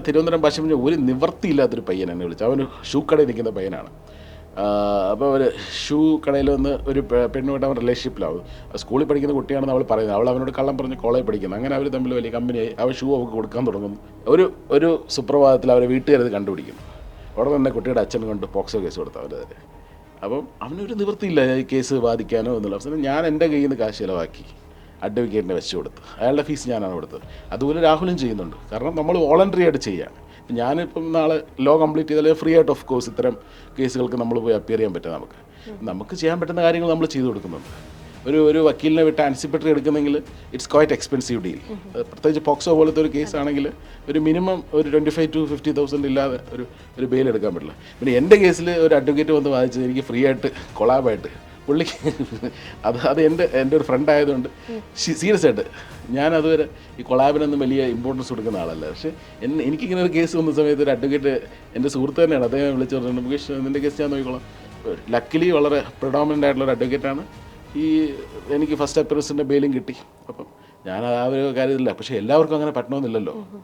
തിരുവനന്തപുരം ഭാഷ പറഞ്ഞ ഒരു നിവർത്തിയില്ലാത്തൊരു പയ്യൻ എന്നെ വിളിച്ചു. അവന് ഷൂ കടയിൽ നിൽക്കുന്ന പയ്യനാണ്. അപ്പോൾ അവർ ഷൂ കടയിൽ വന്ന് ഒരു പെണ്ണുമായിട്ട് അവൻ റിലേഷൻഷിപ്പിലാവും. സ്കൂളിൽ പഠിക്കുന്ന കുട്ടിയാണെന്ന് അവൾ പറയുന്നത്. അവൾ അവനോട് കള്ളം പറഞ്ഞ് കോളേജ് പഠിക്കുന്നത്. അങ്ങനെ അവർ തമ്മിൽ വലിയ കമ്പനിയായി. അവൻ ഷൂ അവൾക്ക് കൊടുക്കാൻ തുടങ്ങുന്നു. ഒരു സുപ്രഭാതത്തിൽ അവരെ വീട്ടുകാരത് കണ്ടുപിടിക്കുന്നു. അവിടെ തന്നെ കുട്ടിയുടെ അച്ഛൻ കൊണ്ട് പോക്സോ കേസ് കൊടുത്തു അവരത്. അപ്പം അവനൊരു നിവൃത്തിയില്ല ഈ കേസ് വാദിക്കാനോ എന്നുള്ള അവസരം. ഞാൻ എൻ്റെ കയ്യിൽ നിന്ന് കാശ് ചിലവാക്കി അഡ്വക്കേറ്റിനെ വെച്ച് കൊടുത്ത്. അയാളുടെ ഫീസ് ഞാനാണ് കൊടുത്തത്. അതുപോലെ രാഹുലും ചെയ്യുന്നുണ്ട്. കാരണം നമ്മൾ വോളണ്ടറി ആയിട്ട് ചെയ്യുകയാണ്. ഞാനിപ്പം നാളെ ലോ കംപ്ലീറ്റ് ചെയ്താൽ ഫ്രീ ആയിട്ട് ഓഫ് കോഴ്സ് ഇത്തരം കേസുകൾക്ക് നമ്മൾ പോയി അപ്പിയർ ചെയ്യാൻ പറ്റും. നമുക്ക് ചെയ്യാൻ പറ്റുന്ന കാര്യങ്ങൾ നമ്മൾ ചെയ്തു കൊടുക്കുന്നുണ്ട്. ഒരു വക്കീലിനെ വിട്ട് ആൻസിപ്പറ്ററി എടുക്കുന്നെങ്കിൽ ഇറ്റ്സ് ക്വൈറ്റ് എക്സ്പെൻസീവ് ഡീൽ. പ്രത്യേകിച്ച് പോക്സോ പോലത്തെ ഒരു കേസാണെങ്കിൽ ഒരു മിനിമം ഒരു 25,000 to 50,000 ഇല്ലാതെ ഒരു ബെയിൽ എടുക്കാൻ പറ്റില്ല. പിന്നെ എൻ്റെ കേസിൽ ഒരു അഡ്വക്കേറ്റ് വന്ന് വാദിച്ചത് എനിക്ക് ഫ്രീ ആയിട്ട് കൊളാബായിട്ട് പുള്ളിക്ക് അത് എൻ്റെ ഒരു ഫ്രണ്ട് ആയതുകൊണ്ട് സീരിയസ് ആയിട്ട് ഞാൻ അതുവരെ ഈ കൊളാബിനൊന്നും വലിയ ഇമ്പോർട്ടൻസ് കൊടുക്കുന്ന ആളല്ല. പക്ഷേ എനിക്കിങ്ങനെ ഒരു കേസ് വന്ന സമയത്ത് ഒരു അഡ്വക്കേറ്റ് എൻ്റെ സുഹൃത്ത് തന്നെയാണ്. അദ്ദേഹം വിളിച്ചു പറഞ്ഞു, മുകേഷ് നിൻ്റെ കേസ് ഞാൻ നോക്കിക്കോളാം. ലക്കിലി വളരെ പ്രിഡോമിനൻ്റ് ആയിട്ടുള്ള ഒരു അഡ്വക്കേറ്റാണ്. എനിക്ക് ഫസ്റ്റ് അപ്പിയറൻസിൻ്റെ ബെയിലും കിട്ടി. അപ്പം ഞാൻ ആ ഒരു കാര്യത്തില്ല. പക്ഷേ എല്ലാവർക്കും അങ്ങനെ പറ്റണമെന്നില്ലല്ലോ.